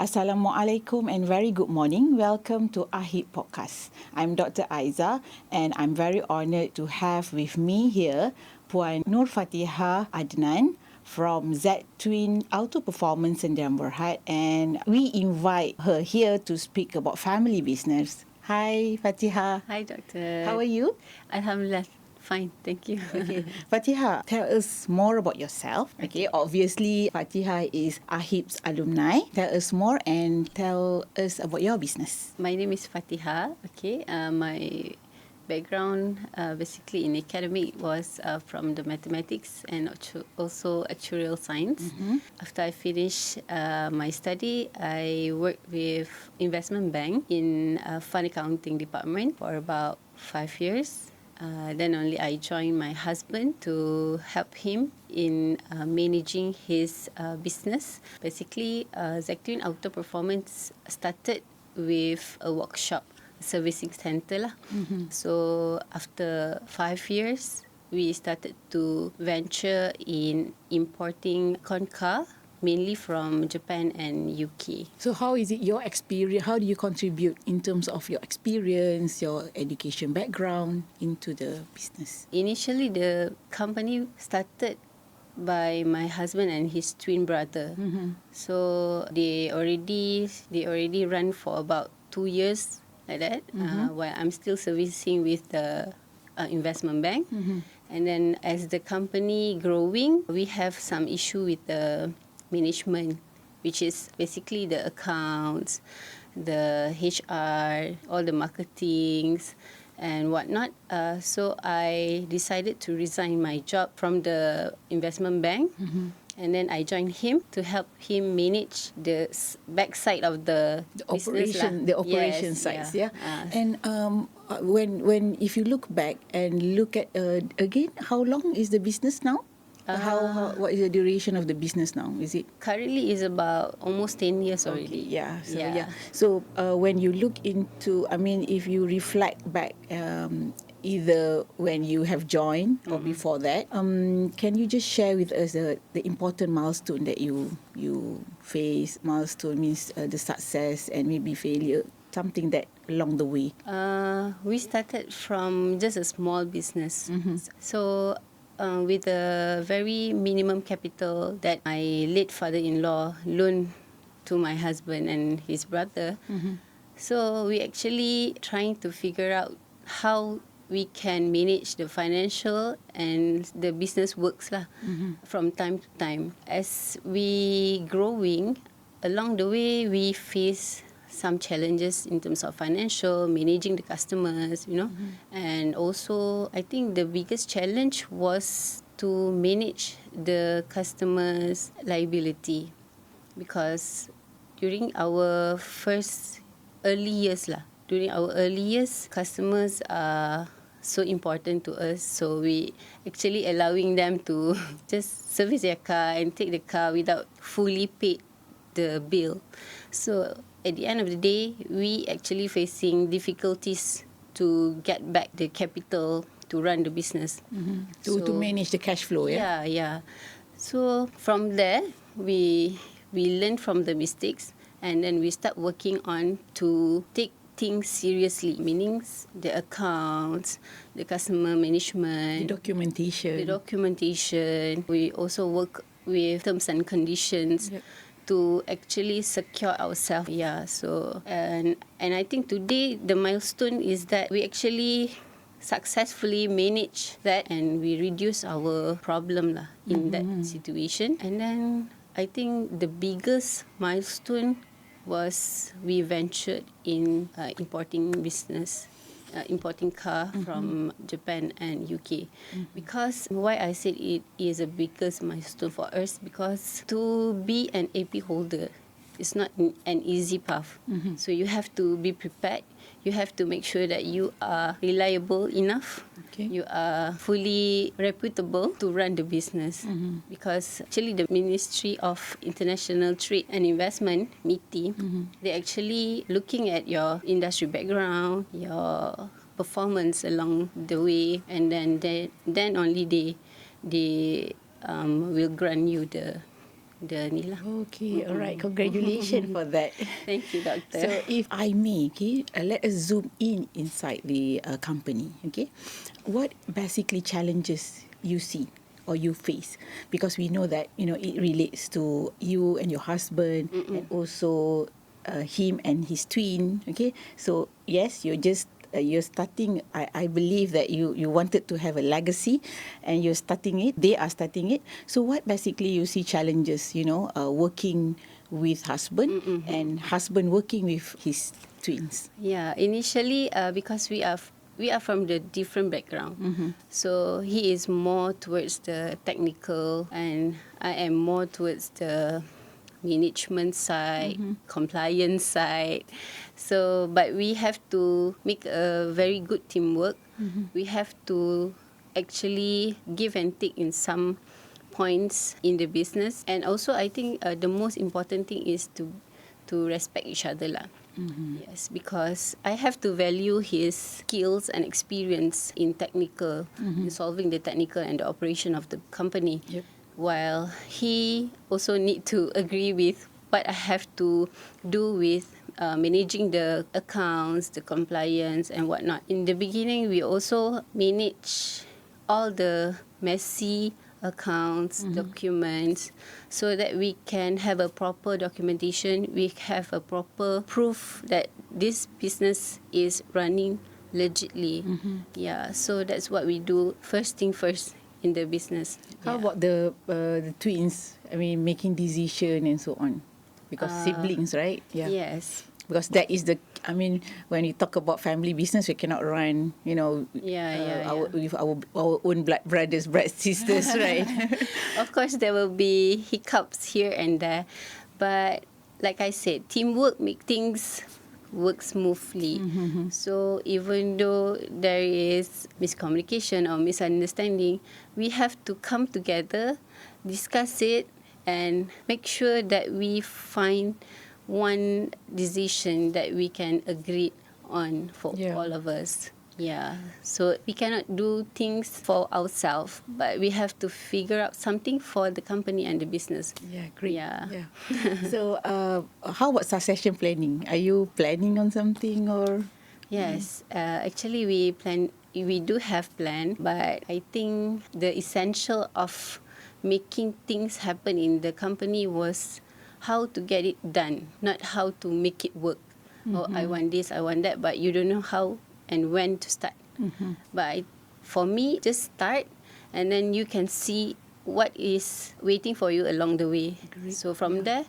Assalamualaikum and very good morning. Welcome to AHIBS Podcast. I'm Dr. Aiza and I'm very honoured to have with me here Puan Nur Fatihah Adnan from Z Twin Auto Performance in Berhad, and we invite her here to speak about family business. Hi Fatihah. Hi Doctor. How are you? Alhamdulillah. Fine, thank you. Okay. Fatihah, tell us more about yourself. Okay, obviously Fatihah is AHIBS alumni. Tell us more and tell us about your business. My name is Fatihah. Okay, my background basically in academic was from the mathematics and also actuarial science. After I finished my study, I worked with investment bank in fund accounting department for about 5 years. Then only I joined my husband to help him in managing his business. Basically, Zactwin Auto Performance started with a workshop, servicing center lah. So after 5 years, we started to venture in importing car, mainly from Japan and UK. So how is it your experience? How do you contribute in terms of your experience, your education background into the business? Initially, the company started by my husband and his twin brother. So they already run for about 2 years like that, while I'm still servicing with the investment bank. And then as the company growing, we have some issue with the management, which is basically the accounts, the HR, all the marketings and whatnot. So I decided to resign my job from the investment bank. And then I joined him to help him manage the backside of the operation, the operation sides. Yeah. And when if you look back and look at again, how long is the business now? What is the duration of the business now? Is it currently is about almost 10 years already? Okay, So when you look into, I mean, if you reflect back, either when you have joined or before that, can you just share with us the important milestone that you face? Milestone means the success and maybe failure, something that along the way. We started from just a small business. So with a very minimum capital that my late father-in-law loaned to my husband and his brother. So we actually trying to figure out how we can manage the financial and the business works lah, from time to time. As we growing, along the way we face some challenges in terms of financial, managing the customers, and also I think the biggest challenge was to manage the customers' liability, because during our early years, customers are so important to us. So we actually allowing them to just service their car and take the car without fully paid the bill. So at the end of the day, we actually facing difficulties to get back the capital to run the business. To manage the cash flow, Yeah. So from there, we learn from the mistakes, and then we start working on to take things seriously, meaning the accounts, the customer management, the documentation. We also work with terms and conditions. To actually secure ourselves. So and I think today the milestone is that we actually successfully manage that and we reduce our problem lah in that situation. And then I think the biggest milestone was we ventured in importing business. Importing car from Japan and UK. Because why I said it is a biggest milestone for us, because to be an AP holder is not an easy path. So you have to be prepared. You have to make sure that you are reliable enough. You are fully reputable to run the business. Because actually the Ministry of International Trade and Investment, MITI, they actually looking at your industry background, your performance along the way, and then only they will grant you the the ni lah. Okay, all right. Congratulations for that. Thank you, doctor. So if I may, okay, let us zoom in inside the company, okay. What basically challenges you see or you face? Because we know that, you know, it relates to you and your husband and also him and his twin, okay. So yes, you're starting, I believe that you wanted to have a legacy and you're starting it, they are starting it. So what basically you see challenges, you know, working with husband and husband working with his twins? Yeah, initially because we are from the different background. So he is more towards the technical and I am more towards the management side, compliance side. So, but we have to make a very good teamwork. We have to actually give and take in some points in the business. And also, I think the most important thing is to respect each other lah. Yes, because I have to value his skills and experience in technical, in solving the technical and the operation of the company. Yep. While he also need to agree with what I have to do with managing the accounts, the compliance and whatnot. In the beginning, we also manage all the messy accounts, documents, so that we can have a proper documentation, we have a proper proof that this business is running legitly. Yeah, so that's what we do, first thing first in the business. How about the twins? I mean, making decision and so on, because siblings, right? Yeah. Yes. Because that is the, I mean, when you talk about family business, we cannot run, you know, with our own blood brothers, blood sisters, right? Of course, there will be hiccups here and there, but like I said, teamwork make things work smoothly. So even though there is miscommunication or misunderstanding, we have to come together, discuss it, and make sure that we find one decision that we can agree on for all of us. Yeah, so we cannot do things for ourselves, but we have to figure out something for the company and the business. Yeah, great. Yeah. So how about succession planning? Are you planning on something or? Yes, actually we do have plan, but I think the essential of making things happen in the company was how to get it done, not how to make it work. Oh, I want this, I want that, but you don't know how and when to start. But for me, just start and then you can see what is waiting for you along the way. Great. So from there,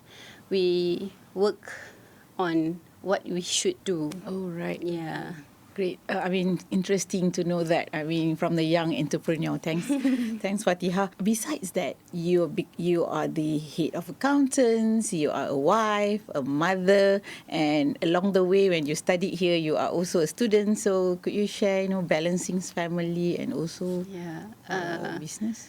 we work on what we should do. Oh, right. Yeah. Great. I mean, interesting to know that. I mean, from the young entrepreneur. Thanks, thanks, Fatihah. Besides that, you are the head of accountants. You are a wife, a mother, and along the way, when you studied here, you are also a student. So, could you share, you know, balancing family and also business?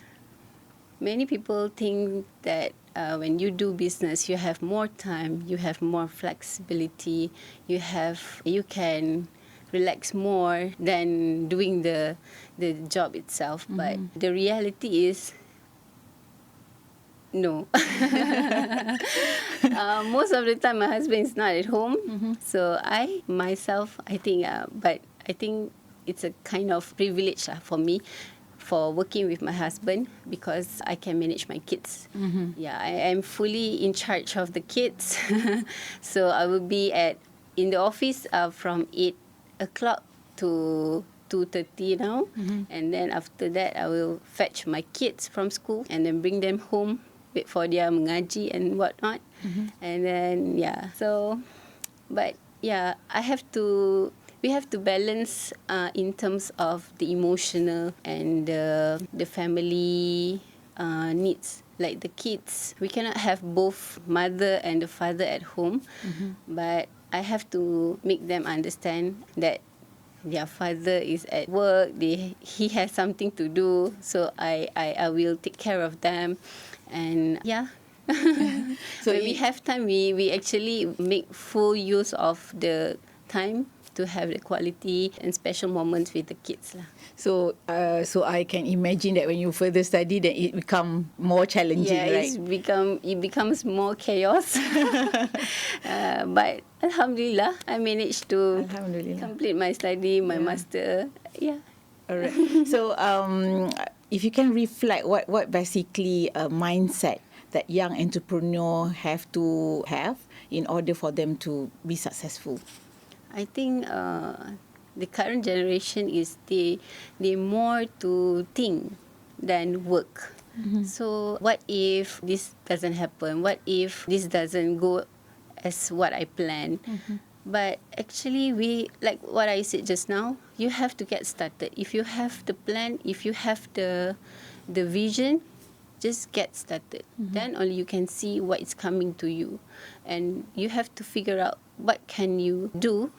Many people think that when you do business, you have more time, you have more flexibility, you can relax more than doing the job itself. But the reality is no. Most of the time my husband is not at home. So I think it's a kind of privilege for me for working with my husband because I can manage my kids. Yeah, I am fully in charge of the kids. So I will be in the office from 8 o'clock to 2:30 now, and then after that I will fetch my kids from school and then bring them home, wait for their mengaji and whatnot, and then we have to balance in terms of the emotional and the family needs. Like the kids, we cannot have both mother and the father at home, but I have to make them understand that their father is at work, he has something to do, so I will take care of them. And so when we have time, we actually make full use of the time to have the quality and special moments with the kids lah. So I can imagine that when you further study, then it become more challenging, Yeah, right? it becomes more chaos. But Alhamdulillah, I managed to Alhamdulillah. complete my study, my Yeah. master. Yeah. All right. So if you can reflect, what basically a mindset that young entrepreneur have to have in order for them to be successful? I think the current generation is they more to think than work. So what if this doesn't happen? What if this doesn't go as what I planned? But actually, like what I said just now, you have to get started. If you have the plan, if you have the vision, just get started. Then only you can see what is coming to you, and you have to figure out what can you do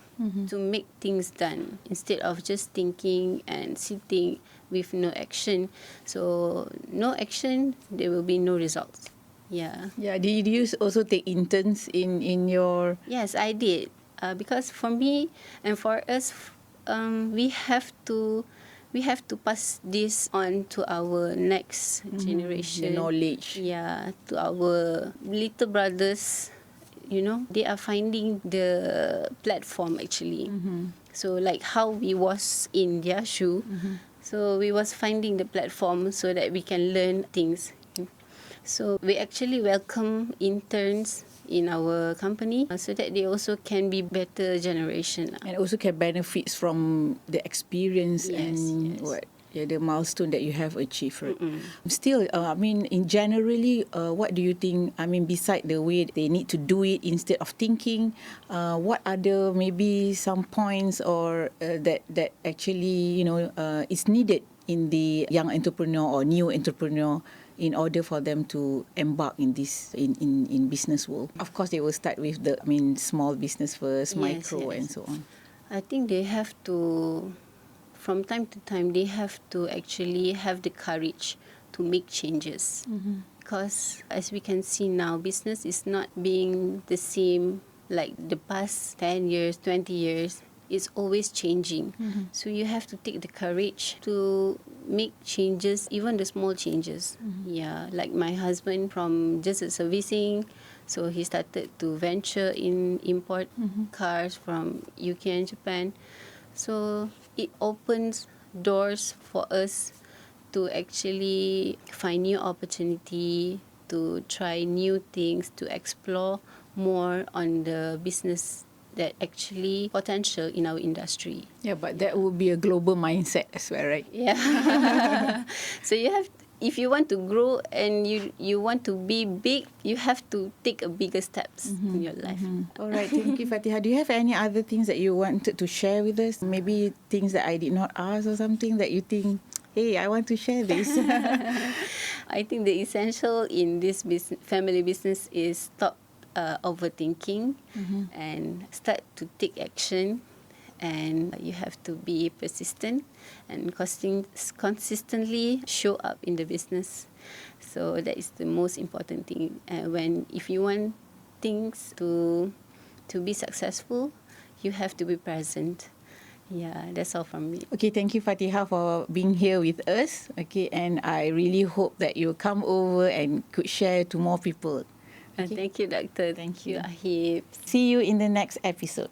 to make things done instead of just thinking and sitting with no action. So no action, there will be no results. Yeah. Yeah. Did you also take interns in your? Yes, I did. Because for me and for us, we have to pass this on to our next generation. The knowledge. Yeah, to our little brothers. You know, they are finding the platform actually. So like how we was in their shoe, so we was finding the platform so that we can learn things. So we actually welcome interns in our company so that they also can be better generation. And also can benefits from the experience Yes, and yes. the milestone that you have achieved, right? Still, I mean, in generally, what do you think? I mean, beside the way they need to do it instead of thinking, what other maybe some points or that actually is needed in the young entrepreneur or new entrepreneur in order for them to embark in this in business world? Of course, they will start with small business first, Yes, micro, yes. and so on. I think they have to, from time to time, they have to actually have the courage to make changes. Because as we can see now, business is not being the same like the past 10 years, 20 years. It's always changing. So you have to take the courage to make changes, even the small changes. Yeah, like my husband from just a servicing, so he started to venture in import cars from UK and Japan. So it opens doors for us to actually find new opportunity, to try new things, to explore more on the business that actually potential in our industry. Yeah, but that would be a global mindset as well, right? Yeah. So you have, if you want to grow and you want to be big, you have to take a bigger steps in your life. All right, thank you, Fatihah. Do you have any other things that you wanted to share with us? Maybe things that I did not ask or something that you think, hey, I want to share this. I think the essential in this family business is stop overthinking and start to take action, and you have to be persistent and consistently show up in the business. So that is the most important thing. If you want things to be successful, you have to be present. Yeah, that's all from me. Okay, thank you, Fatihah, for being here with us. Okay, and I really hope that you come over and could share to more people. Thank you, Doctor. Thank you. AHIBS. See you in the next episode.